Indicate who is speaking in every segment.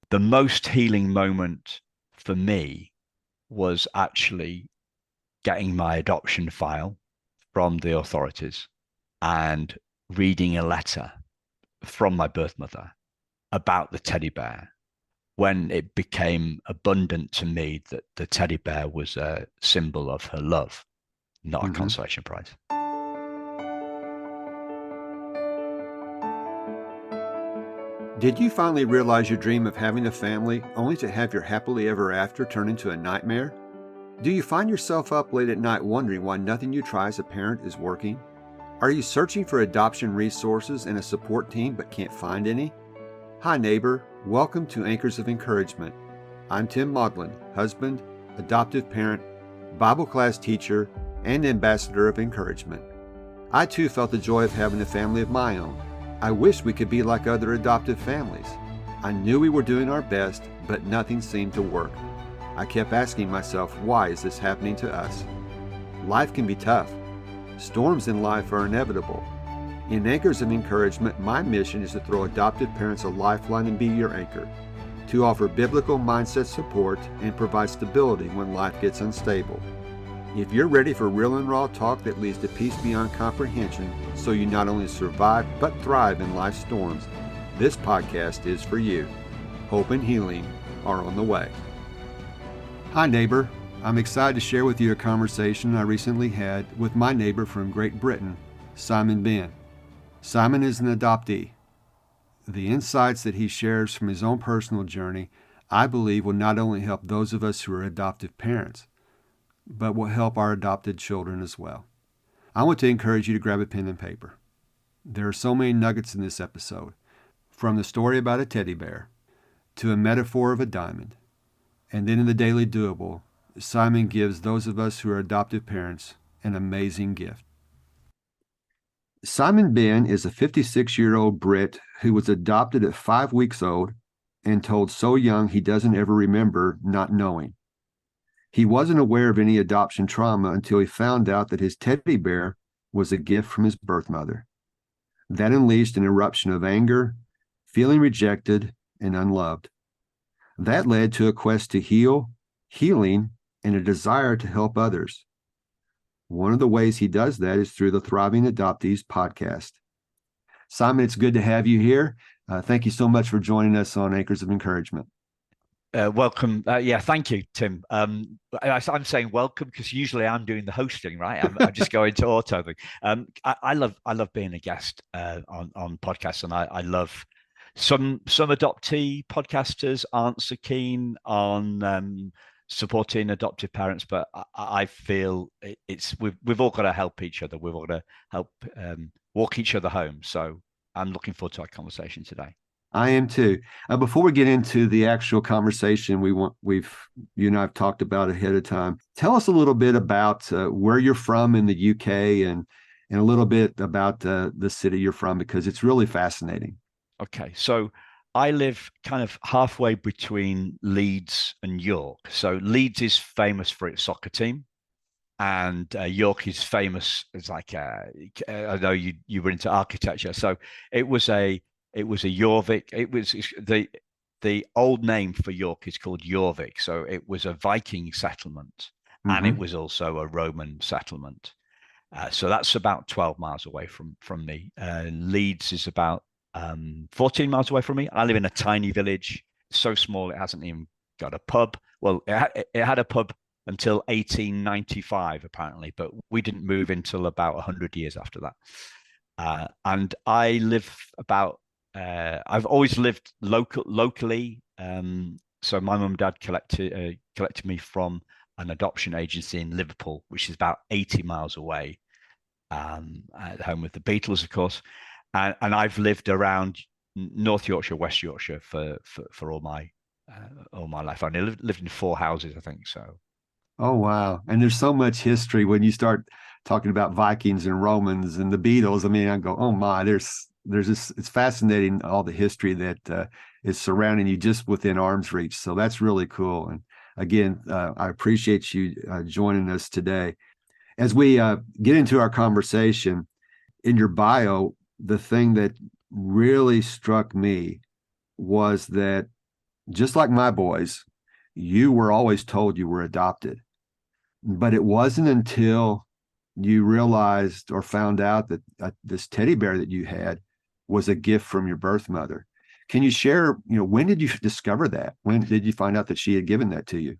Speaker 1: The most healing moment for me was actually getting my adoption file from the authorities and reading a letter from my birth mother about the teddy bear when it became abundant to me that the teddy bear was a symbol of her love, not a
Speaker 2: Hmm.
Speaker 1: consolation prize.
Speaker 2: Did you finally realize your dream of having a family only to have your happily ever after turn into a nightmare? Do you find yourself up late at night wondering why nothing you try as a parent is working? Are you searching for adoption resources and a support team but can't find any? Hi, neighbor. Welcome to Anchors of Encouragement. I'm Tim Maudlin, husband, adoptive parent, Bible class teacher, and ambassador of encouragement. I too felt the joy of having a family of my own. I wish we could be like other adoptive families. I knew we were doing our best, but nothing seemed to work. I kept asking myself, why is this happening to us? Life can be tough. Storms in life are inevitable. In Anchors of Encouragement, my mission is to throw adoptive parents a lifeline and be your anchor, to offer biblical mindset support and provide stability when life gets unstable. If you're ready for real and raw talk that leads to peace beyond comprehension, so you not only survive but thrive in life's storms, this podcast is for you. Hope and healing are on the way. Hi, neighbor. I'm excited to share with you a conversation I recently had with my neighbor from Great Britain, Simon Benn. Simon is an adoptee. The insights that he shares from his own personal journey, I believe, will not only help those of us who are adoptive parents, but will help our adopted children as well. I want to encourage you to grab a pen and paper. There are so many nuggets in this episode, from the story about a teddy bear to a metaphor of a diamond. And then in the Daily Doable, Simon gives those of us who are adoptive parents an amazing gift. Simon Benn is a 56-year-old Brit who was adopted at 5 weeks old and told so young he doesn't ever remember not knowing. He wasn't aware of any adoption trauma until he found out that his teddy bear was a gift from his birth mother. That unleashed an eruption of anger, feeling rejected and unloved. That led to a quest to heal, healing, and a desire to help others. One of the ways he does that is through the Thriving Adoptees podcast. Simon, it's good to have you here. Thank you so much for joining us on Anchors of Encouragement.
Speaker 1: Welcome. Yeah, thank you, Tim. I'm saying welcome because usually I'm doing the hosting, right? I'm just going to auto thing. I love being a guest on podcasts, and I love some adoptee podcasters aren't so keen on supporting adoptive parents, but I feel it's we've all got to help each other. We've all got to help walk each other home. So I'm looking forward to our conversation today.
Speaker 2: I am too. Before we get into the actual conversation you and I have talked about ahead of time, tell us a little bit about where you're from in the UK and a little bit about the city you're from, because it's really fascinating.
Speaker 1: Okay, so I live kind of halfway between Leeds and York. So Leeds is famous for its soccer team, and York is famous as like I know you were into architecture, so it was a Jorvik. The old name for York is called Jorvik, so it was a Viking settlement, and it
Speaker 2: Mm-hmm.
Speaker 1: was also a Roman settlement. So that's about 12 miles away from me. Leeds is about 14 miles away from me. I live in a tiny village, so small it hasn't even got a pub. Well, it had a pub until 1895, apparently, but we didn't move until about 100 years after that. And I live about, I've always lived locally. So my mum and dad collected me from an adoption agency in Liverpool, which is about 80 miles away, at home with the Beatles, of course. And I've lived around North Yorkshire, West Yorkshire for all my life. I only lived in four houses, I think. So
Speaker 2: Oh, wow. And there's so much history when you start talking about Vikings and Romans and the Beatles. I mean, I go, oh my, there's this, it's fascinating, all the history that is surrounding you just within arm's reach. So that's really cool. And again, I appreciate you joining us today. As we get into our conversation, in your bio, the thing that really struck me was that just like my boys, you were always told you were adopted. But it wasn't until you realized or found out that this teddy bear that you had was a gift from your birth mother. Can you share, when did you discover that? When did you find out that she had given that to you?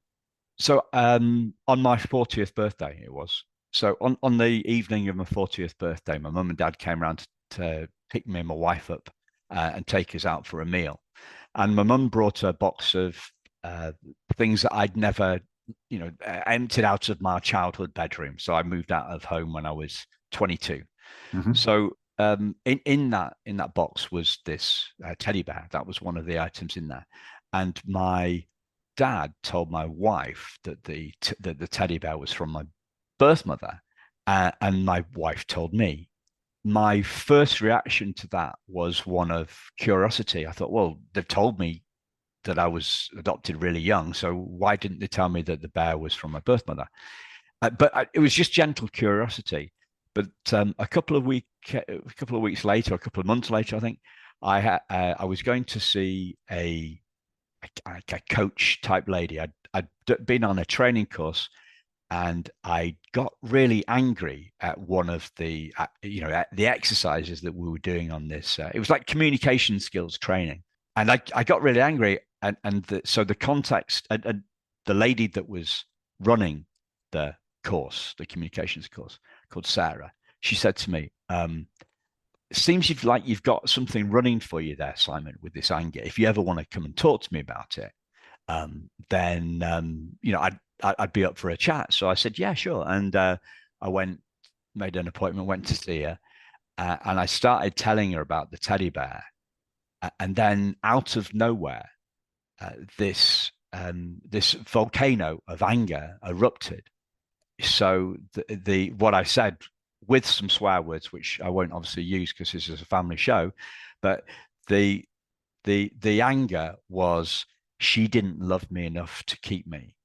Speaker 1: So on my 40th birthday, it was. So on the evening of my 40th birthday, my mum and dad came around to pick me and my wife up and take us out for a meal. And my mum brought a box of uh, things that I'd never, emptied out of my childhood bedroom. So I moved out of home when I was 22.
Speaker 2: Mm-hmm.
Speaker 1: So in that box was this teddy bear. That was one of the items in there, and my dad told my wife that the teddy bear was from my birth mother, and my wife told me. My first reaction to that was one of curiosity. I thought, well, they've told me that I was adopted really young, so why didn't they tell me that the bear was from my birth mother? It was just gentle curiosity. But a couple of weeks later, a couple of months later, I think I was going to see a coach type lady. I'd been on a training course, and I got really angry at one of at the exercises that we were doing on this. It was like communication skills training, and I got really angry, so the context and the lady that was running the course, the communications course, called Sarah, she said to me, "It seems you've got something running for you there, Simon, with this anger. If you ever want to come and talk to me about it, then I'd be up for a chat." So I said, "Yeah, sure." And I went, made an appointment, went to see her, and I started telling her about the teddy bear. And then out of nowhere, this volcano of anger erupted. So the what I said, with some swear words, which I won't obviously use because this is a family show, but the the anger was, she didn't love me enough to keep me,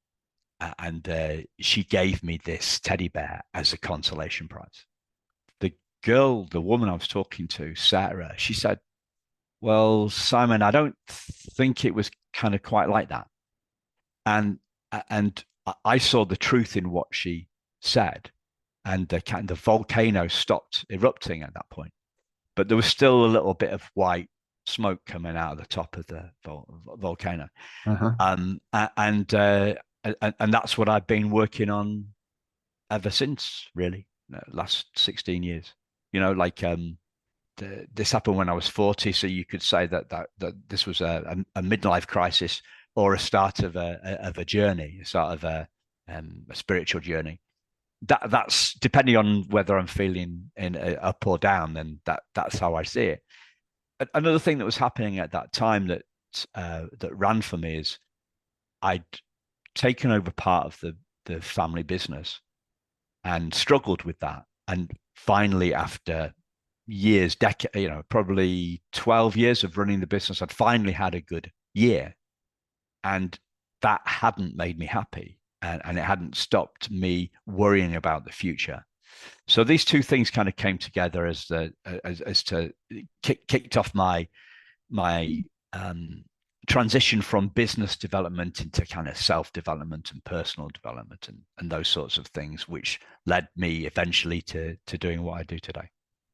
Speaker 1: and she gave me this teddy bear as a consolation prize. The woman I was talking to, Sarah, she said, "Well, Simon, I don't think it was kind of quite like that." And and I saw the truth in what she said, and the volcano stopped erupting at that point, but there was still a little bit of white smoke coming out of the top of the volcano.
Speaker 2: Uh-huh.
Speaker 1: And that's what I've been working on ever since, really, last 16 years. Like this happened when I was 40, so you could say that this was a midlife crisis, or a start of a journey, a start of a spiritual journey. That's depending on whether I'm feeling in up or down, then that's how I see it. Another thing that was happening at that time that ran for me is I'd taken over part of the family business and struggled with that. And finally, after years, probably 12 years of running the business, I'd finally had a good year. And that hadn't made me happy. And it hadn't stopped me worrying about the future. So these two things kind of came together as to kicked off my transition from business development into kind of self-development and personal development, and those sorts of things, which led me eventually to doing what I do today.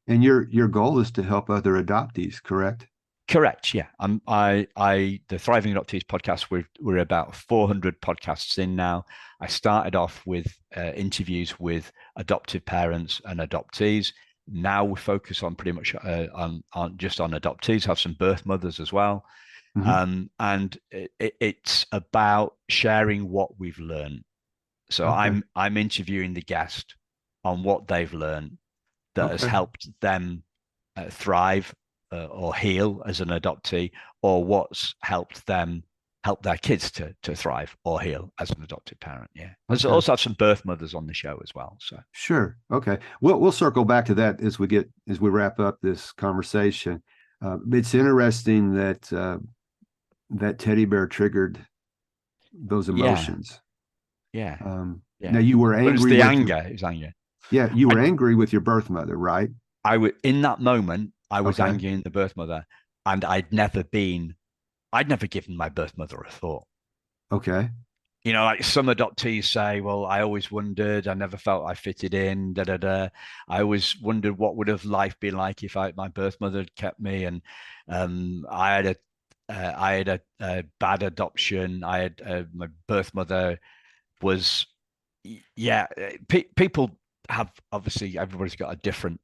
Speaker 2: And your goal is to help other adoptees, correct?
Speaker 1: Correct. Yeah. The Thriving Adoptees podcast, we're about 400 podcasts in now. I started off with interviews with adoptive parents and adoptees. Now we focus on pretty much on just on adoptees, have some birth mothers as well.
Speaker 2: Mm-hmm.
Speaker 1: And it's about sharing what we've learned. So
Speaker 2: Okay.
Speaker 1: I'm interviewing the guest on what they've learned that has
Speaker 2: Okay.
Speaker 1: helped them thrive or heal as an adoptee, or what's helped them help their kids to thrive or heal as an adopted parent. Yeah, there's
Speaker 2: Okay.
Speaker 1: also have some birth mothers on the show as well. So
Speaker 2: Sure. Okay. We'll circle back to that as we wrap up this conversation. It's interesting that that teddy bear triggered those
Speaker 1: yeah,
Speaker 2: emotions.
Speaker 1: yeah,
Speaker 2: Now
Speaker 1: yeah.
Speaker 2: you were
Speaker 1: But it's
Speaker 2: angry
Speaker 1: the
Speaker 2: with
Speaker 1: anger. It was anger.
Speaker 2: yeah, you were
Speaker 1: I
Speaker 2: angry with your birth mother, right?
Speaker 1: I would in that moment I was
Speaker 2: Okay.
Speaker 1: angry in the birth mother, and I'd never been I'd never given my birth mother a thought.
Speaker 2: Okay.
Speaker 1: You know, like some adoptees say, well, I always wondered, I never felt I fitted in, da da da. I always wondered what would have life been like if my birth mother had kept me, and I had a bad adoption. I had my birth mother was, yeah. People have obviously everybody's got a different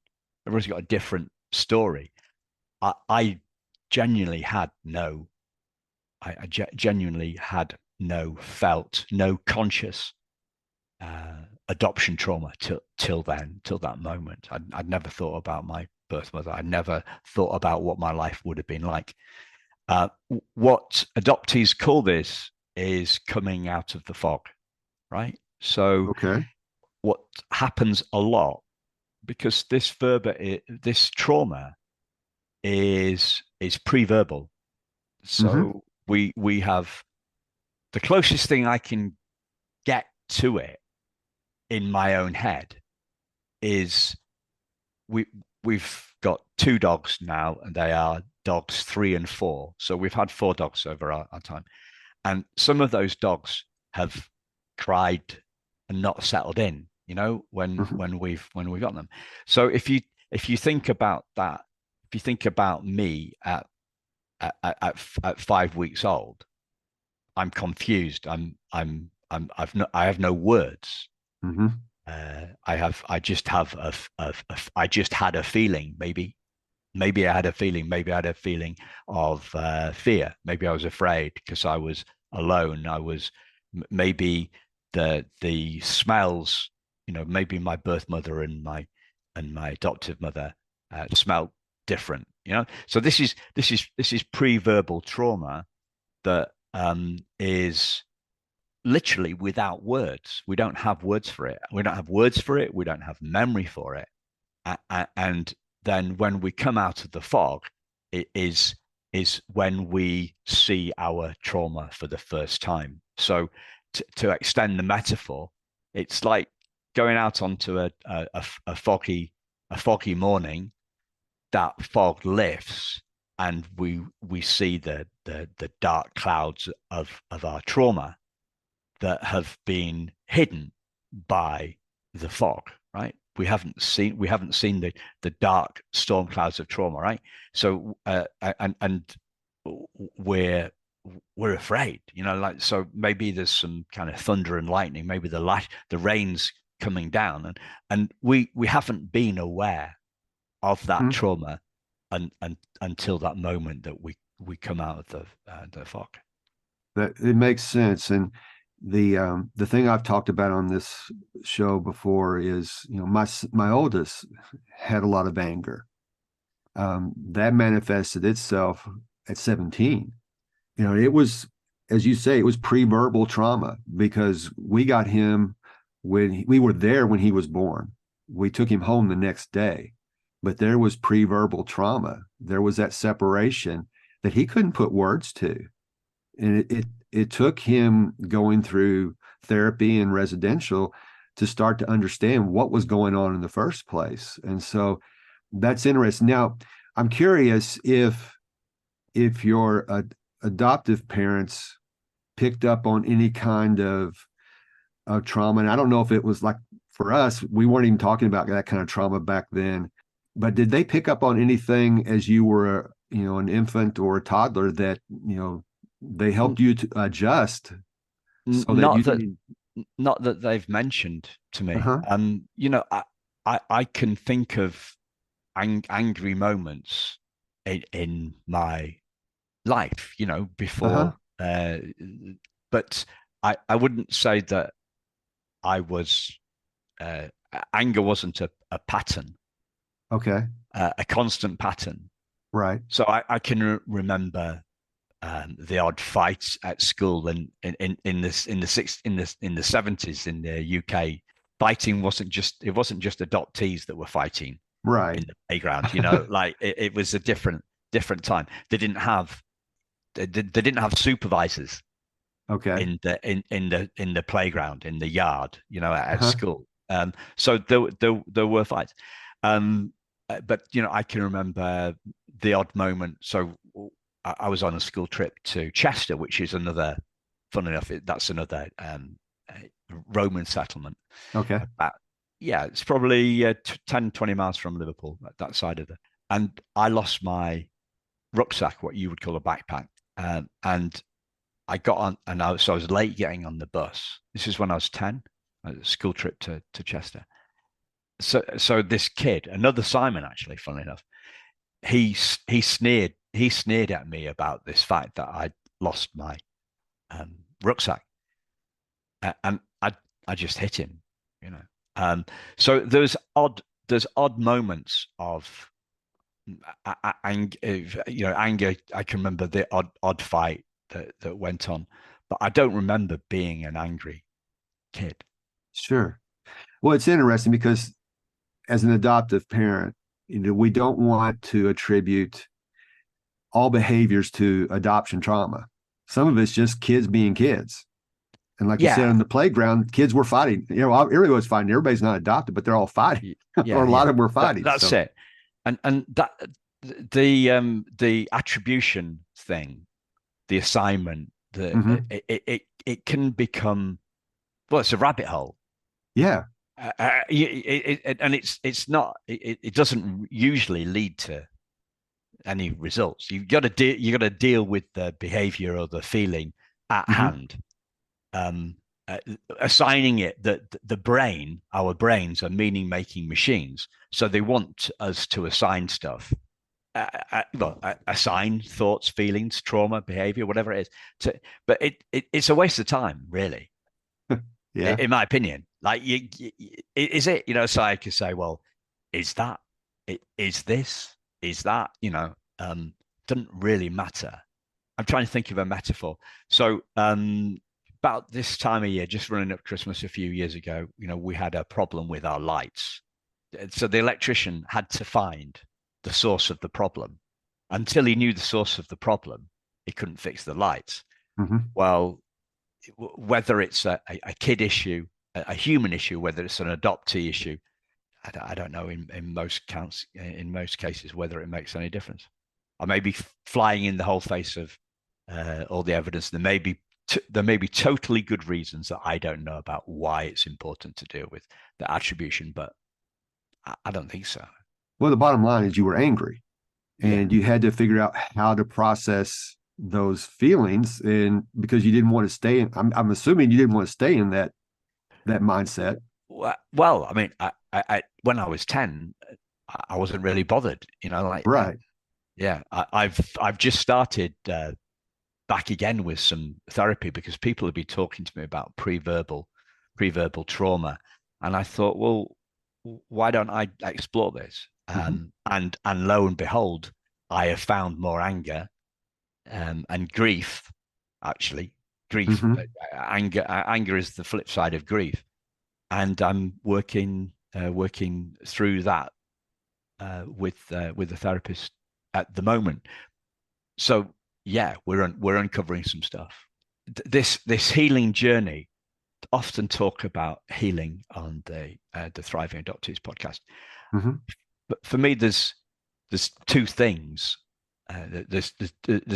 Speaker 1: story. I genuinely had no genuinely had no felt, no conscious adoption trauma till then, till that moment. I'd never thought about my birth mother. I never thought about what my life would have been like. What adoptees call this is coming out of the fog, right? So
Speaker 2: Okay.
Speaker 1: what happens a lot, because this trauma is pre-verbal.
Speaker 2: Mm-hmm.
Speaker 1: So we have the closest thing I can get to it in my own head is we we've got two dogs now, and they are dogs 3 and 4. So we've had 4 dogs over our time, and some of those dogs have cried and not settled in. You know,
Speaker 2: Mm-hmm.
Speaker 1: when we got them. So if you think about that, if you think about me at 5 weeks old, I'm confused. I have no words.
Speaker 2: Mm-hmm.
Speaker 1: I just have I just had a feeling. Maybe I had a feeling. Maybe I had a feeling of fear. Maybe I was afraid because I was alone. I was maybe the smells. You know, maybe my birth mother and my adoptive mother smelled different. You know, so this is pre-verbal trauma that is literally without words. We don't have words for it. We don't have words for it. We don't have memory for it. And then when we come out of the fog, it is when we see our trauma for the first time. So to extend the metaphor, it's like going out onto a foggy morning. That fog lifts, and we see the dark clouds of our trauma that have been hidden by the fog, right? We haven't seen the dark storm clouds of trauma, right? So and we're we're afraid, you know, like, so maybe there's some kind of thunder and lightning, maybe the rain's coming down, and we haven't been aware of that
Speaker 2: Mm-hmm.
Speaker 1: trauma and until that moment that we come out of the fog.
Speaker 2: That it makes sense. And the thing I've talked about on this show before is, my oldest had a lot of anger. That manifested itself at 17. It was, as you say, it was pre-verbal trauma because we got him we were there when he was born. We took him home the next day, but there was pre-verbal trauma. There was that separation that he couldn't put words to. And it took him going through therapy and residential to start to understand what was going on in the first place. And so that's interesting. Now, I'm curious if your adoptive parents picked up on any kind of trauma. And I don't know if it was like, for us, we weren't even talking about that kind of trauma back then. But did they pick up on anything as you were, an infant or a toddler that, they helped you to adjust so that you
Speaker 1: Not that
Speaker 2: didn't?
Speaker 1: not that they've mentioned to me.
Speaker 2: Uh-huh.
Speaker 1: You know, I can think of angry moments in my life, you know,
Speaker 2: Uh-huh.
Speaker 1: before, but I wouldn't say that I was uh, anger wasn't a pattern,
Speaker 2: Okay.
Speaker 1: a constant pattern.
Speaker 2: Right.
Speaker 1: So I can remember the odd fights at school, and in this in the 70s in the UK, fighting wasn't just adoptees that were fighting
Speaker 2: Right.
Speaker 1: in the playground. You know, like it was a different time. They didn't have supervisors
Speaker 2: Okay.
Speaker 1: in the playground, in the yard, you know, at
Speaker 2: Uh-huh.
Speaker 1: school. So there were fights. But you know, I can remember the odd moment. So I was on a school trip to Chester, which is another, fun enough, that's another Roman settlement.
Speaker 2: Okay.
Speaker 1: About, yeah, it's probably 10, 20 miles from Liverpool, that side of the. And I lost my rucksack, what you would call a backpack. And I got on, and so I was late getting on the bus. This is when I was 10, a school trip to Chester. So this kid, another Simon, actually, funnily enough, he sneered at me about this fact that I lost my rucksack, and I just hit him, you know. So there's odd moments of anger, anger. I can remember the odd fight that went on, but I don't remember being an angry kid.
Speaker 2: Sure. Well, it's interesting because as an adoptive parent, we don't want to attribute all behaviors to adoption trauma. Some of it's just kids being kids. And like you said,
Speaker 1: Yeah,
Speaker 2: on the playground, kids were fighting. Everybody was fighting. Everybody's not adopted, but they're all fighting, or
Speaker 1: yeah,
Speaker 2: a lot
Speaker 1: yeah.
Speaker 2: of them were fighting.
Speaker 1: That's
Speaker 2: So,
Speaker 1: it. And that the attribution thing, the assignment,
Speaker 2: mhm.
Speaker 1: it can become, well, it's a rabbit hole.
Speaker 2: Yeah.
Speaker 1: And it's not, it doesn't usually lead to any results. You got to deal with the behavior or the feeling at
Speaker 2: Mhm.
Speaker 1: hand. Um, uh, Assigning it that the brain, our brains are meaning making machines, so they want us to assign stuff. Assign thoughts, feelings, trauma, behavior, whatever it is. But it's a waste of time, really,
Speaker 2: Yeah.
Speaker 1: in my opinion. Like, is it? So I could say, well, is that? Is this? Is that? Doesn't really matter. I'm trying to think of a metaphor. So, about this time of year, just running up Christmas a few years ago, we had a problem with our lights. So the electrician had to find the source of the problem. Until he knew the source of the problem, he couldn't fix the lights.
Speaker 2: Mhm.
Speaker 1: Well, whether it's a kid issue, a human issue, whether it's an adoptee issue, I don't know in most counts, in most cases, whether it makes any difference. I may be flying in the whole face of all the evidence. There may be totally good reasons that I don't know about why it's important to deal with the attribution, but I don't think so.
Speaker 2: Well, the bottom line is you were angry
Speaker 1: Yeah.
Speaker 2: and you had to figure out how to process those feelings. And because you didn't want to stay in, I'm assuming you didn't want to stay in that mindset.
Speaker 1: Well, I mean, when I was 10, I wasn't really bothered, like,
Speaker 2: Right.
Speaker 1: yeah, I've just started back again with some therapy because people have been talking to me about pre-verbal trauma, and I thought, well, why don't I explore this?
Speaker 2: Mhm.
Speaker 1: And lo and behold, I have found more anger and grief. Actually, grief,
Speaker 2: Mhm.
Speaker 1: anger is the flip side of grief, and I'm working through that with a therapist at the moment. So yeah, we're uncovering some stuff. This healing journey. Often talk about healing on the Thriving Adoptees podcast,
Speaker 2: Mhm.
Speaker 1: but for me, there's two things. There's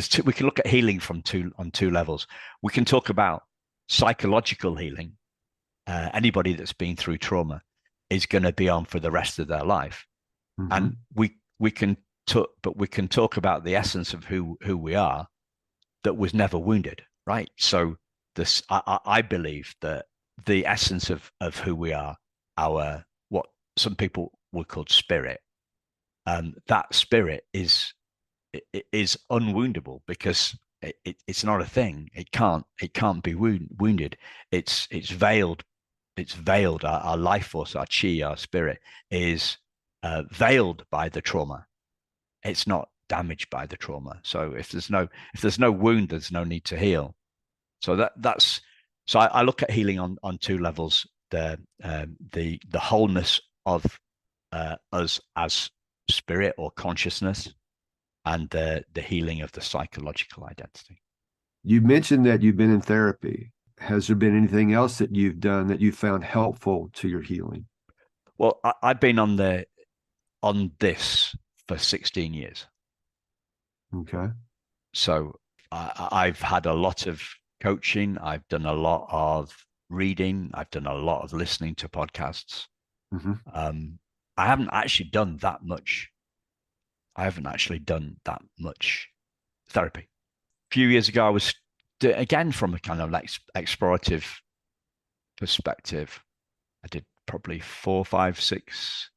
Speaker 1: two. We can look at healing from two levels. We can talk about psychological healing. Anybody that's been through trauma is going to be on for the rest of their life, and
Speaker 2: Mhm.
Speaker 1: we can talk, but we can talk about the essence of who we are that was never wounded, right? So this, I believe that the essence of who we are, our what some people would call spirit, that spirit is unwoundable because it's not a thing. It can't be wounded. It's veiled. It's veiled. Our life force, our chi, our spirit is veiled by the trauma. It's not damaged by the trauma. So if there's no wound, there's no need to heal. So that's so I look at healing on two levels: the wholeness of us as spirit or consciousness, and the healing of the psychological identity.
Speaker 2: You mentioned that you've been in therapy. Has there been anything else that you've done that you found helpful to your healing?
Speaker 1: Well, I've been on this for 16 years.
Speaker 2: Okay.
Speaker 1: So I've had a lot of coaching. I've done a lot of reading. I've done a lot of listening to podcasts.
Speaker 2: Hmm.
Speaker 1: I haven't actually done that much. I haven't actually done that much therapy. A few years ago, I was again from a kind of explorative perspective. I did probably 4, 5, 6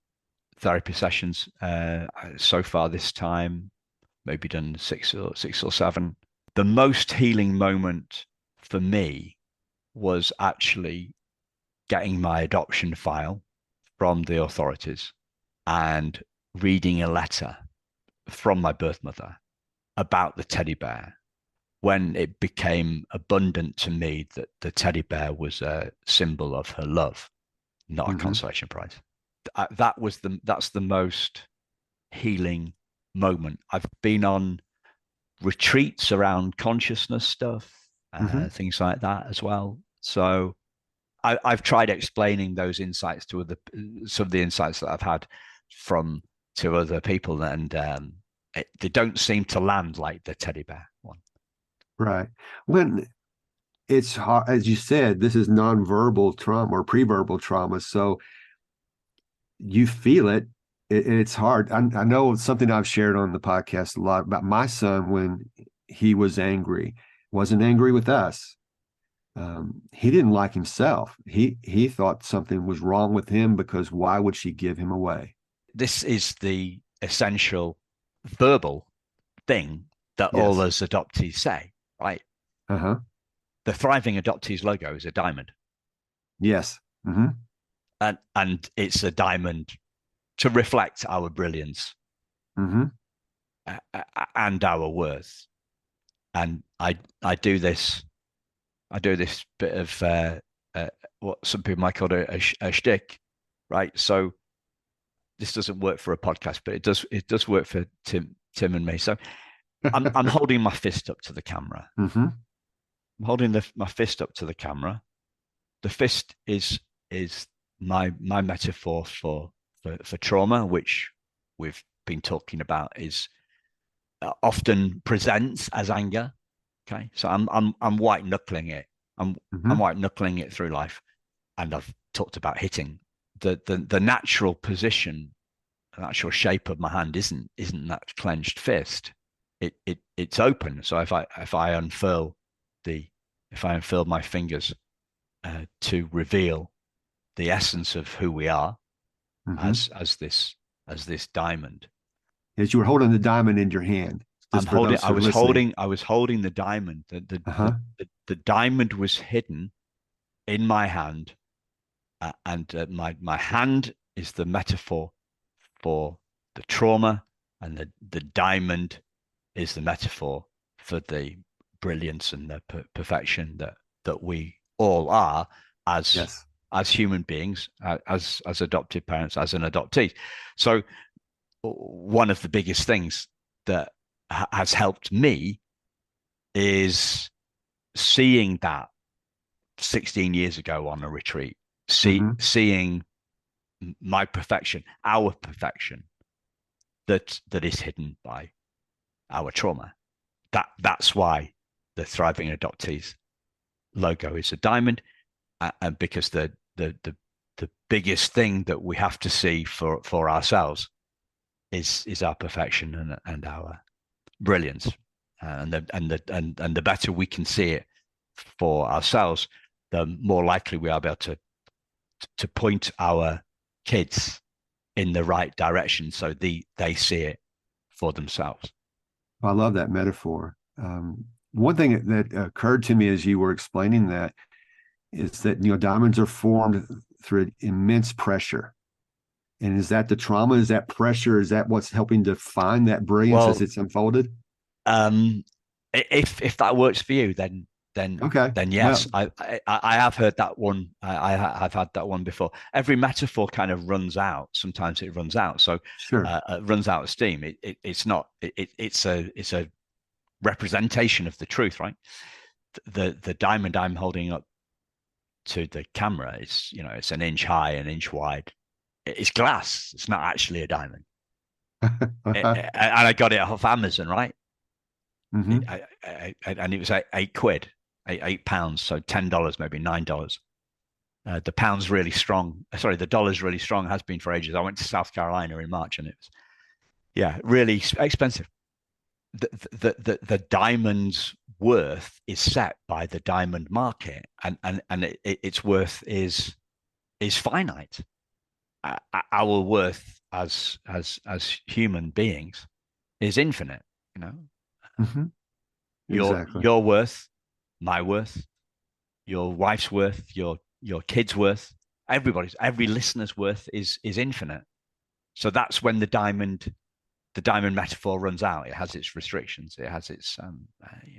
Speaker 1: therapy sessions so far this time. Maybe done six or seven. The most healing moment for me was actually getting my adoption file from the authorities and reading a letter from my birth mother about the teddy bear when it became abundant to me that the teddy bear was a symbol of her love, not a
Speaker 2: Hmm.
Speaker 1: consolation prize. That's the most healing moment. I've been on retreats around consciousness stuff,
Speaker 2: Hmm.
Speaker 1: things like that as well. So I've tried explaining those insights to some of the insights that I've had from to other people, and they don't seem to land like the teddy bear one.
Speaker 2: Right. When it's hard, as you said, this is nonverbal trauma or pre-verbal trauma. So you feel it. It's hard. I know something I've shared on the podcast a lot about my son when he was angry, wasn't angry with us. He didn't like himself. He thought something was wrong with him because why would she give him away?
Speaker 1: This is the essential verbal thing that all
Speaker 2: Yes.
Speaker 1: us adoptees say, right?
Speaker 2: Uh-huh.
Speaker 1: The Thriving Adoptees logo is a diamond,
Speaker 2: Yes. Hmm.
Speaker 1: and it's a diamond to reflect our brilliance
Speaker 2: Hmm.
Speaker 1: and our worth. And I do this bit of what some people might call a shtick, right? So this doesn't work for a podcast, but it does work for Tim and me. So I'm holding my fist up to the camera.
Speaker 2: Hmm.
Speaker 1: I'm holding my fist up to the camera. The fist is my metaphor for trauma, which we've been talking about, is often presents as anger. Okay, so I'm white knuckling it. I'm
Speaker 2: Hmm.
Speaker 1: white knuckling it through life, and I've talked about hitting the natural position, the natural shape of my hand isn't that clenched fist. It's open. So if I unfurl the if I unfurl my fingers to reveal the essence of who we are
Speaker 2: Hmm.
Speaker 1: as this diamond.
Speaker 2: As you were holding the diamond in your hand,
Speaker 1: I'm
Speaker 2: just for
Speaker 1: holding.
Speaker 2: those who are listening.
Speaker 1: I was holding the diamond. The the
Speaker 2: Uh-huh.
Speaker 1: the, the diamond was hidden in my hand, and my hand is the metaphor for the trauma, and the diamond is the metaphor for the brilliance and the perfection that we all are as
Speaker 2: Yes.
Speaker 1: human beings, as adopted parents, as an adoptee. So one of the biggest things that has helped me is seeing that 16 years ago on a retreat,
Speaker 2: Hmm.
Speaker 1: seeing my perfection, our perfection, that is hidden by our trauma. That's why the Thriving Adoptees logo is a diamond, and because the biggest thing that we have to see for ourselves is our perfection and our brilliance, and the better we can see it for ourselves, the more likely we are able to point our kids in the right direction so they see it for themselves.
Speaker 2: I love that metaphor. One thing that occurred to me as you were explaining that is that diamonds are formed through immense pressure. And is that the trauma? Is that pressure? Is that what's helping define that brilliance as
Speaker 1: Well,
Speaker 2: it's unfolded?
Speaker 1: um, if that works for you, then
Speaker 2: Okay.
Speaker 1: then
Speaker 2: Well,
Speaker 1: yes, I have heard that one. I've had that one before. Every metaphor kind of runs out. Sometimes it runs out, so
Speaker 2: sure.
Speaker 1: runs out of steam. It's not. It's a representation of the truth, right? The diamond I'm holding up to the camera is, it's an inch high, an inch wide. It's glass. It's not actually a diamond. And I got it off Amazon, right?
Speaker 2: Mm-hmm.
Speaker 1: And it was eight quid, £8, so $10, maybe $9. The pound's really strong. Sorry, the dollar's really strong. Has been for ages. I went to South Carolina in March, and it was really expensive. The diamond's worth is set by the diamond market, and its worth is finite. Our worth as human beings is infinite. You know,
Speaker 2: Mm-hmm.
Speaker 1: your
Speaker 2: Exactly.
Speaker 1: your worth, my worth, your wife's worth, your kid's worth, every listener's worth is infinite. So that's when the diamond metaphor runs out. It has its restrictions. It has its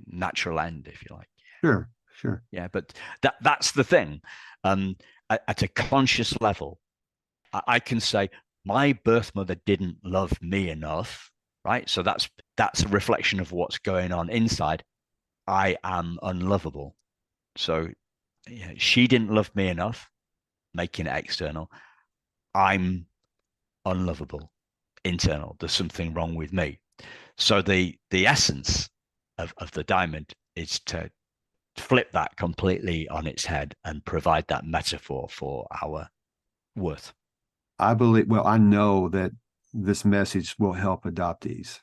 Speaker 1: natural end, if you like.
Speaker 2: Sure. Sure.
Speaker 1: Yeah, but that's the thing. Um, at a conscious level, I can say my birth mother didn't love me enough, right? So that's a reflection of what's going on inside. I am unlovable. So yeah, she didn't love me enough, making it external. I'm unlovable, internal. There's something wrong with me. So the essence of the diamond is to flip that completely on its head and provide that metaphor for our worth.
Speaker 2: I know that this message will help adoptees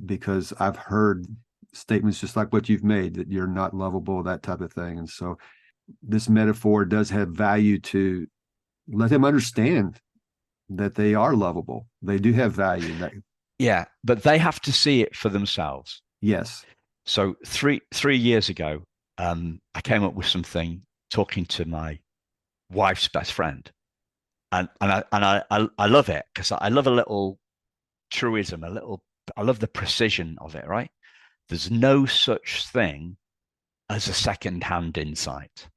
Speaker 2: because I've heard statements just like what you've made that you're not lovable, that type of thing. And so this metaphor does have value to let them understand that they are lovable. They do have value. That
Speaker 1: Yeah, but they have to see it for themselves.
Speaker 2: yes.
Speaker 1: So three years ago, I came up with something talking to my wife's best friend, and I love it because I love a little truism, I love the precision of it. Right? There's no such thing as a second-hand insight.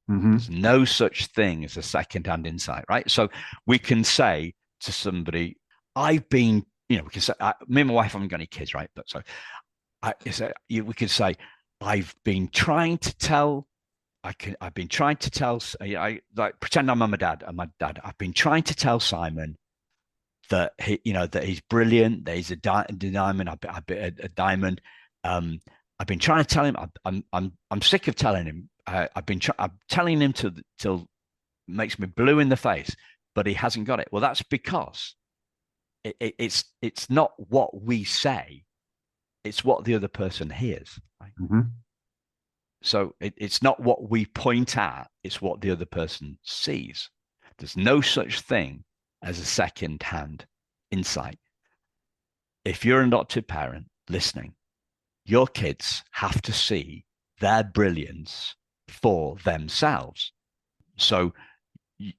Speaker 2: Mm-hmm.
Speaker 1: There's no such thing as a second-hand insight, right? So we can say to somebody, I've been, we can say, me and my wife haven't got any kids, right? But so we could say, I've been trying to tell, I've been trying to tell, I like pretend I'm my dad and my dad. I've been trying to tell Simon that that he's brilliant, that he's a diamond, a diamond. I've been trying to tell him. I'm sick of telling him. I'm telling him till makes me blue in the face, but he hasn't got it. Well, that's because it's not what we say; it's what the other person hears. Right?
Speaker 2: Mm-hmm.
Speaker 1: So it's not what we point at; it's what the other person sees. There's no such thing as a second-hand insight. If you're an adoptive parent listening, your kids have to see their brilliance for themselves. So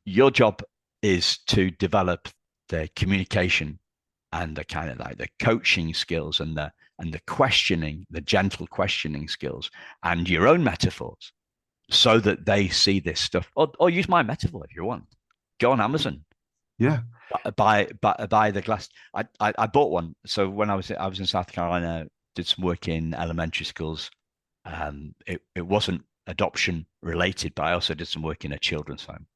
Speaker 1: your job is to develop the communication and the kind of like the coaching skills and the questioning, the gentle questioning skills, and your own metaphors, so that they see this stuff. Or use my metaphor if you want. Go on Amazon,
Speaker 2: Yeah.
Speaker 1: buy the glass. I bought one. So when I was in South Carolina, did some work in elementary schools. It wasn't adoption related, but I also did some work in a children's home,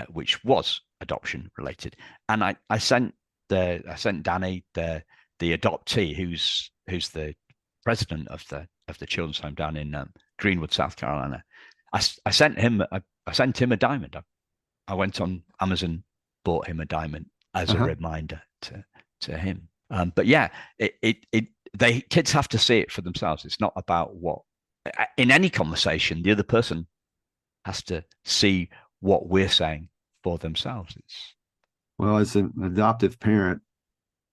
Speaker 1: which was adoption related. And I sent Danny, the adoptee, who's the president of the children's home down in Greenwood, South Carolina. I sent him a diamond. I went on Amazon, bought him a diamond as a
Speaker 2: Uh-huh.
Speaker 1: reminder to him. But yeah, they kids have to see it for themselves. It's not about what in any conversation the other person has to see what we're saying for themselves. It's
Speaker 2: Well, as an adoptive parent,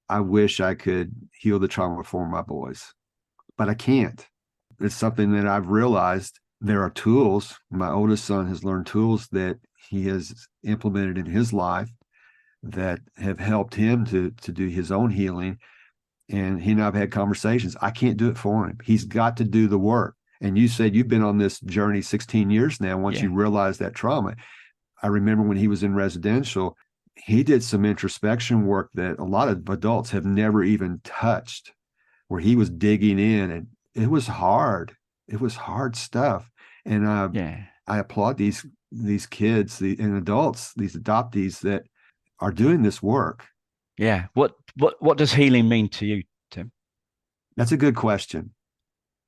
Speaker 2: I wish I could heal the trauma for my boys, but I can't. It's something that I've realized there are tools. My oldest son has learned tools that he has implemented in his life that have helped him to do his own healing. And he and I've had conversations. I can't do it for him. He's got to do the work. And you said you've been on this journey 16 years now. Once
Speaker 1: yeah,
Speaker 2: you realize that trauma, I remember when he was in residential, he did some introspection work that a lot of adults have never even touched, where he was digging in, and it was hard. It was hard stuff. And
Speaker 1: yeah,
Speaker 2: I applaud these kids and adults, these adoptees that are doing this work.
Speaker 1: yeah. What does healing mean to you, Tim?
Speaker 2: That's a good question.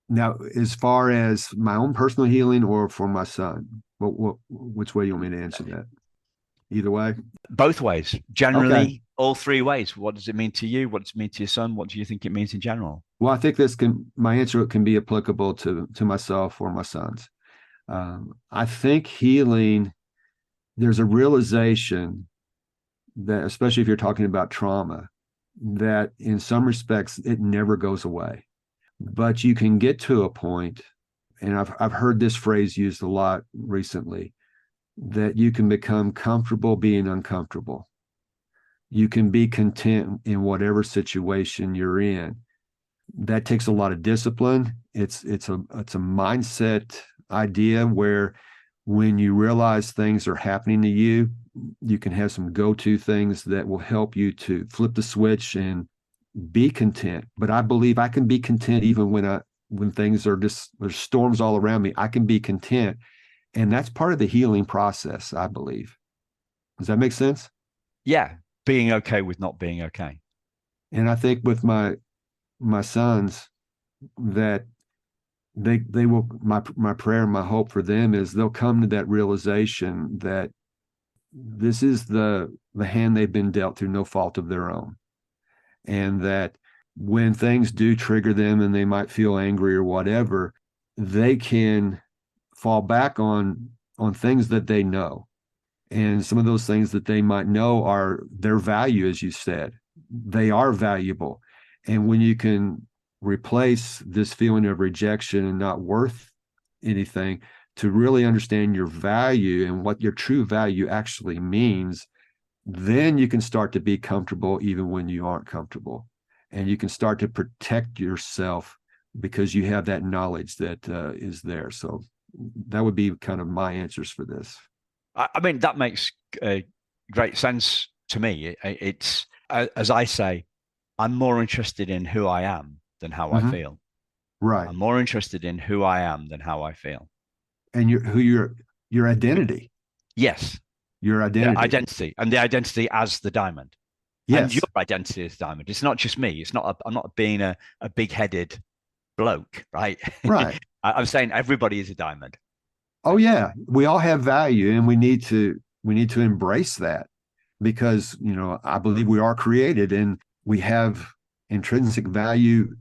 Speaker 2: Now, as far as my own personal healing or for my son, which way you want me to answer that? Either way.
Speaker 1: Both ways,
Speaker 2: Okay.
Speaker 1: generally, all three ways. What does it mean to you? What does it mean to your son? What do you think it means in general?
Speaker 2: Well, I think my answer can be applicable to myself or my sons. I think healing, there's a realization that, especially if you're talking about trauma, that in some respects it never goes away. But you can get to a point, and I've heard this phrase used a lot recently, that you can become comfortable being uncomfortable. You can be content in whatever situation you're in. That takes a lot of discipline. It's a mindset idea where when you realize things are happening to you, you can have some go-to things that will help you to flip the switch and be content. But I believe I can be content even when things are just, there's storms all around me. I can be content. And that's part of the healing process, I believe. Does that make sense?
Speaker 1: Yeah, being okay with not being okay.
Speaker 2: And I think with my sons that they will, my prayer and my hope for them is they'll come to that realization that this is the hand they've been dealt through no fault of their own, and that when things do trigger them and they might feel angry or whatever, they can fall back on things that they know. And some of those things that they might know are their value, as you said. They are valuable. And when you can replace this feeling of rejection and not worth anything to really understand your value and what your true value actually means, then you can start to be comfortable even when you aren't comfortable. And you can start to protect yourself because you have that knowledge that is there. So that would be kind of my answers for this.
Speaker 1: I mean, that makes great sense to me. It's, as I say, I'm more interested in who I am than how I
Speaker 2: Mm-hmm.
Speaker 1: feel.
Speaker 2: Right.
Speaker 1: I'm more interested in who I am than how I feel.
Speaker 2: And your identity,
Speaker 1: Yes,
Speaker 2: your
Speaker 1: the
Speaker 2: identity.
Speaker 1: identity and the identity as the diamond and your
Speaker 2: Yes.
Speaker 1: identity as diamond. It's not just me. It's not, I'm not being a big headed bloke, right?
Speaker 2: Right.
Speaker 1: I'm saying everybody is a diamond.
Speaker 2: Oh yeah, we all have value, and we need to embrace that because I believe we are created and we have intrinsic value.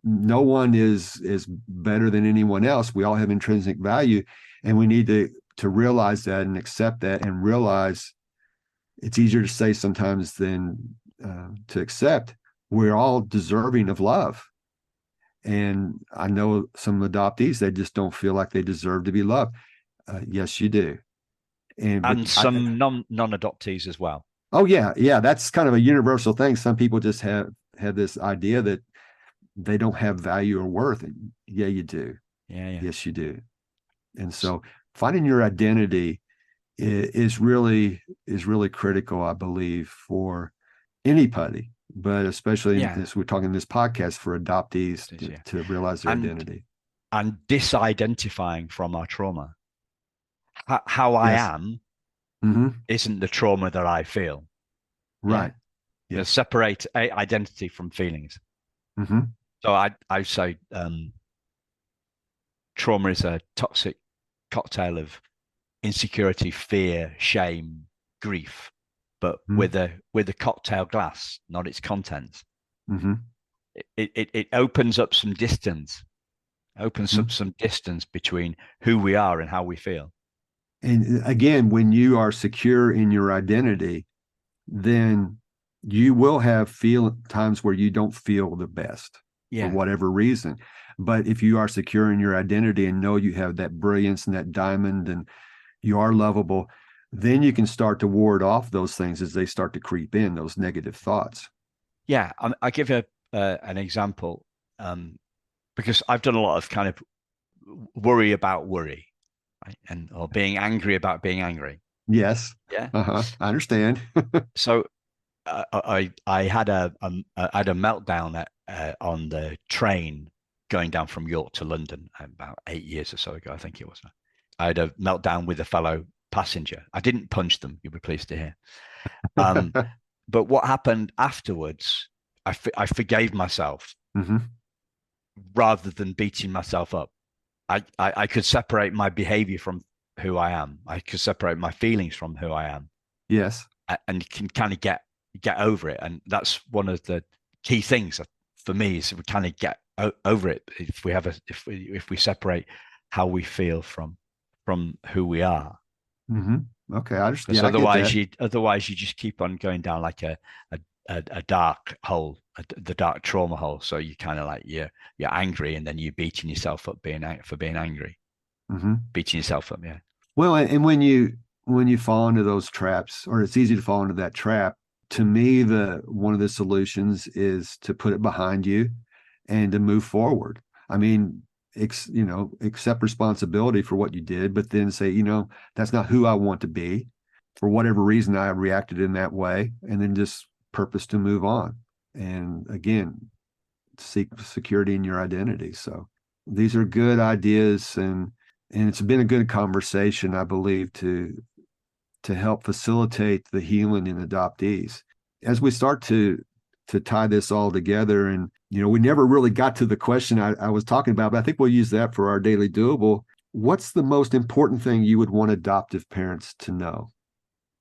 Speaker 2: No one is better than anyone else. We all have intrinsic value, and we need to realize that and accept that and realize it's easier to say sometimes than to accept. We're all deserving of love. And I know some adoptees, they just don't feel like they deserve to be loved. Yes, you do. And but
Speaker 1: And some non-adoptees as well.
Speaker 2: oh yeah, yeah, that's kind of a universal thing. Some people just have this idea that they don't have value or worth. And yeah, you do.
Speaker 1: Yeah, yeah.
Speaker 2: Yes, you do. And so finding your identity is really critical, I believe, for anybody, but especially
Speaker 1: Yeah,
Speaker 2: as we're talking this podcast for adoptees
Speaker 1: it is, yeah.
Speaker 2: to realize their
Speaker 1: And
Speaker 2: identity.
Speaker 1: disidentifying from our trauma. How I
Speaker 2: Yes.
Speaker 1: am
Speaker 2: Mm-hmm.
Speaker 1: isn't the trauma that I feel. Yeah.
Speaker 2: Right. Yes.
Speaker 1: Separate identity from feelings.
Speaker 2: Mm-hmm.
Speaker 1: So I say trauma is a toxic cocktail of insecurity, fear, shame, grief, but with a cocktail glass, not its contents.
Speaker 2: Mm-hmm.
Speaker 1: It opens up some distance, opens
Speaker 2: Mm-hmm.
Speaker 1: up some distance between who we are and how we feel.
Speaker 2: And again, when you are secure in your identity, then you will have feel times where you don't feel the best for
Speaker 1: Yeah.
Speaker 2: whatever reason. But if you are secure in your identity and know you have that brilliance and that diamond and you are lovable, then you can start to ward off those things as they start to creep in, those negative thoughts.
Speaker 1: Yeah. I give you an example because I've done a lot of kind of worry about worry, right? And or being angry about being angry.
Speaker 2: Yes.
Speaker 1: Yeah.
Speaker 2: Uh-huh. I understand.
Speaker 1: So I had I had a meltdown on the train going down from York to London about 8 years or so ago, I think it was. I had a meltdown with a fellow passenger. I didn't punch them. You'll be pleased to hear. Um, but what happened afterwards? I forgave myself,
Speaker 2: Hmm.
Speaker 1: rather than beating myself up. I could separate my behavior from who I am. I could separate my feelings from who I am,
Speaker 2: Yes.
Speaker 1: and can kind of get over it. And that's one of the key things for me is we kind of get over it if we have if we separate how we feel from who we are.
Speaker 2: Okay. I just,
Speaker 1: Because
Speaker 2: yeah, I get that.
Speaker 1: otherwise you just keep on going down like a dark hole, the dark trauma hole. So you kind of like you're angry, and then you're beating yourself up for being angry,
Speaker 2: hmm
Speaker 1: beating yourself up. Yeah,
Speaker 2: Well, and when you fall into those traps, or it's easy to fall into that trap, to me, the one of the solutions is to put it behind you and to move forward. I mean, accept responsibility for what you did, but then say, that's not who I want to be. For whatever reason, I reacted in that way, and then just purpose to move on. And again, seek security in your identity. So these are good ideas, and it's been a good conversation, I believe, to help facilitate the healing in adoptees. As we start to tie this all together, and we never really got to the question I was talking about, but I think we'll use that for our daily doable. What's the most important thing you would want adoptive parents to know?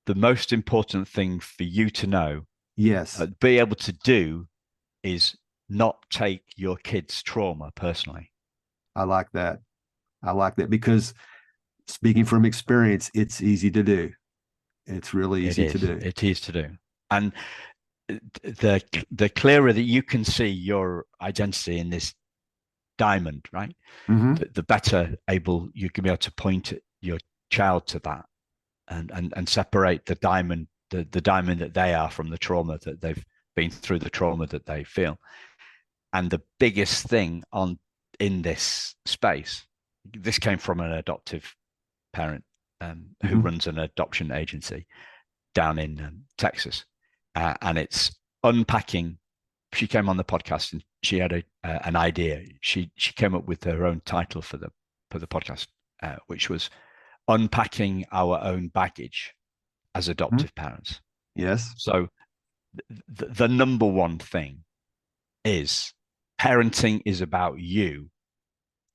Speaker 1: the most important thing for you to know,
Speaker 2: Yes,
Speaker 1: be able to do, is not take your kids' trauma personally.
Speaker 2: I like that. I like that because speaking from experience, it's easy to do. It's really
Speaker 1: It
Speaker 2: easy to
Speaker 1: is.
Speaker 2: do.
Speaker 1: It is to do. And the clearer that you can see your identity in this diamond, right?
Speaker 2: Mm-hmm.
Speaker 1: The better able you can be able to point your child to that, and separate the diamond, the diamond that they are from the trauma that they've been through, the trauma that they feel. And the biggest thing on in this space, this came from an adoptive parent who
Speaker 2: Mm-hmm.
Speaker 1: runs an adoption agency down in Texas, and it's unpacking. She came on the podcast and she had an idea. She came up with her own title for the podcast, which was unpacking our own baggage as
Speaker 2: Mm-hmm.
Speaker 1: adoptive parents.
Speaker 2: Yes.
Speaker 1: So the number one thing is parenting is about you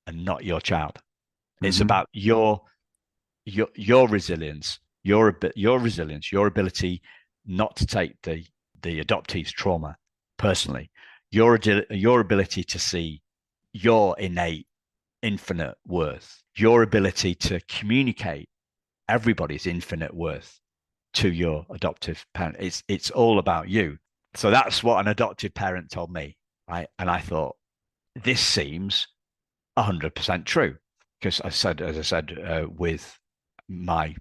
Speaker 1: and not your child. It's
Speaker 2: Mm-hmm.
Speaker 1: about your resilience, your resilience, your ability not to take the adoptee's trauma personally, your ability to see your innate infinite worth, your ability to communicate everybody's infinite worth to your adoptive parent. It's all about you. So that's what an adoptive parent told me, right? And I thought, this seems 100% true, because as I said, with my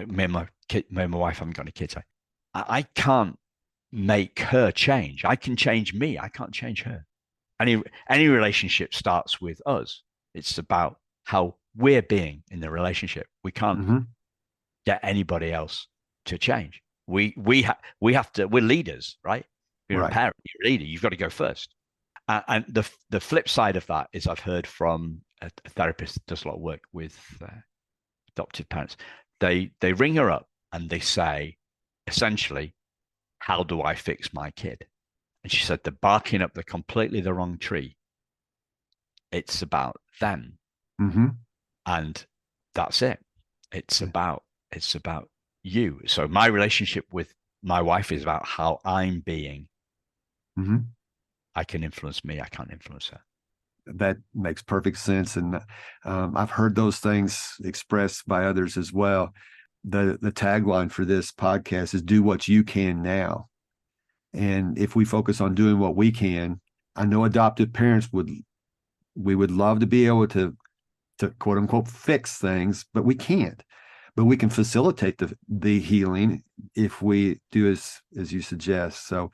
Speaker 1: me and my kid, me and my wife haven't got any kids. I can't make her change. I can change me. I can't change her. Any relationship starts with us. It's about how we're being in the relationship. We can't
Speaker 2: Mm-hmm.
Speaker 1: get anybody else to change. We have to. We're leaders, right? You're a
Speaker 2: Right.
Speaker 1: parent. You're a leader. You've got to go first. And the flip side of that is I've heard from a therapist that does a lot of work with adoptive parents. They ring her up and they say, essentially, how do I fix my kid? And she said they're barking up the wrong tree. It's about them,
Speaker 2: Mm-hmm.
Speaker 1: and that's it. It's about you. So my relationship with my wife is about how I'm being.
Speaker 2: Mm-hmm.
Speaker 1: I can influence me. I can't influence her.
Speaker 2: That makes perfect sense, and I've heard those things expressed by others as well. The tagline for this podcast is "Do what you can now," and if we focus on doing what we can, I know adoptive parents would love to be able to quote unquote fix things, but we can't. But we can facilitate the healing if we do as you suggest. So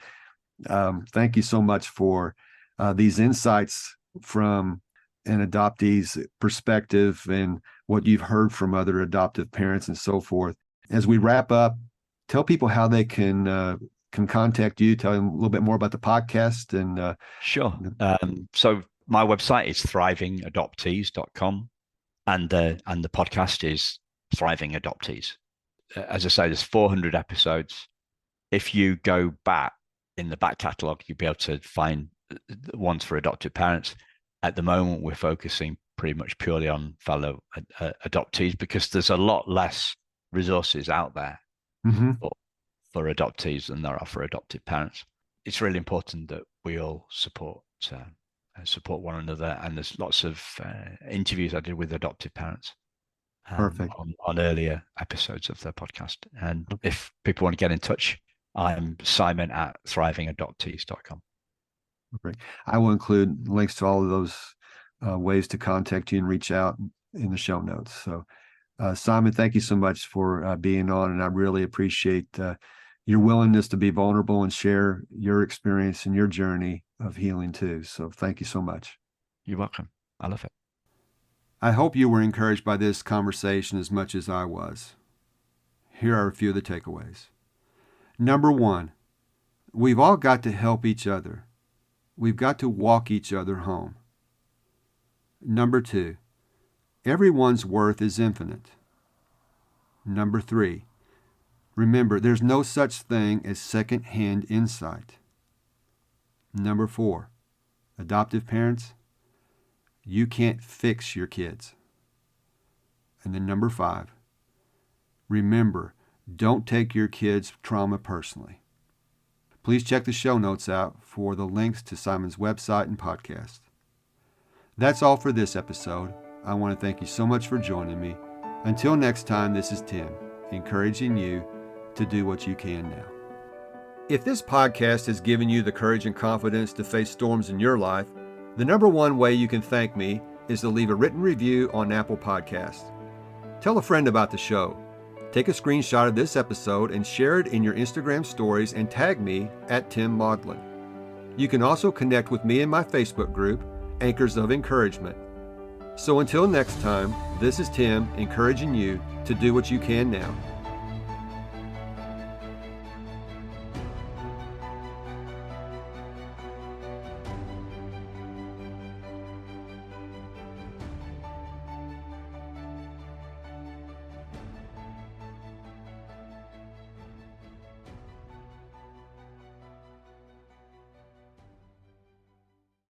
Speaker 2: thank you so much for these insights from an adoptee's perspective and what you've heard from other adoptive parents and so forth. As we wrap up, tell people how they can contact you. Tell them a little bit more about the podcast and
Speaker 1: Sure. So my website is thrivingadoptees.com, and the podcast is Thriving Adoptees. As I say, there's 400 episodes. If you go back in the back catalogue, you'll be able to find ones for adoptive parents. At the moment, we're focusing pretty much purely on fellow adoptees because there's a lot less resources out there
Speaker 2: Mm-hmm.
Speaker 1: for adoptees than there are for adoptive parents. It's really important that we all support one another. And there's lots of interviews I did with adoptive parents
Speaker 2: Perfect.
Speaker 1: on earlier episodes of the podcast. And if people want to get in touch, I'm Simon at thrivingadoptees.com.
Speaker 2: Perfect. I will include links to all of those ways to contact you and reach out in the show notes. So, Simon, thank you so much for being on, and I really appreciate your willingness to be vulnerable and share your experience and your journey of healing too. So thank you so much.
Speaker 1: You're welcome. I love it.
Speaker 2: I hope you were encouraged by this conversation as much as I was. Here are a few of the takeaways. Number one, we've all got to help each other. We've got to walk each other home. Number two, everyone's worth is infinite. Number three, remember, there's no such thing as second-hand insight. Number four, adoptive parents, you can't fix your kids. And then number five, remember, don't take your kids' trauma personally. Please check the show notes out for the links to Simon's website and podcast. That's all for this episode. I want to thank you so much for joining me. Until next time, this is Tim, encouraging you to do what you can now. If this podcast has given you the courage and confidence to face storms in your life, the number one way you can thank me is to leave a written review on Apple Podcasts. Tell a friend about the show. Take a screenshot of this episode and share it in your Instagram stories and tag me at Tim Maudlin. You can also connect with me in my Facebook group, Anchors of Encouragement. So until next time, this is Tim encouraging you to do what you can now.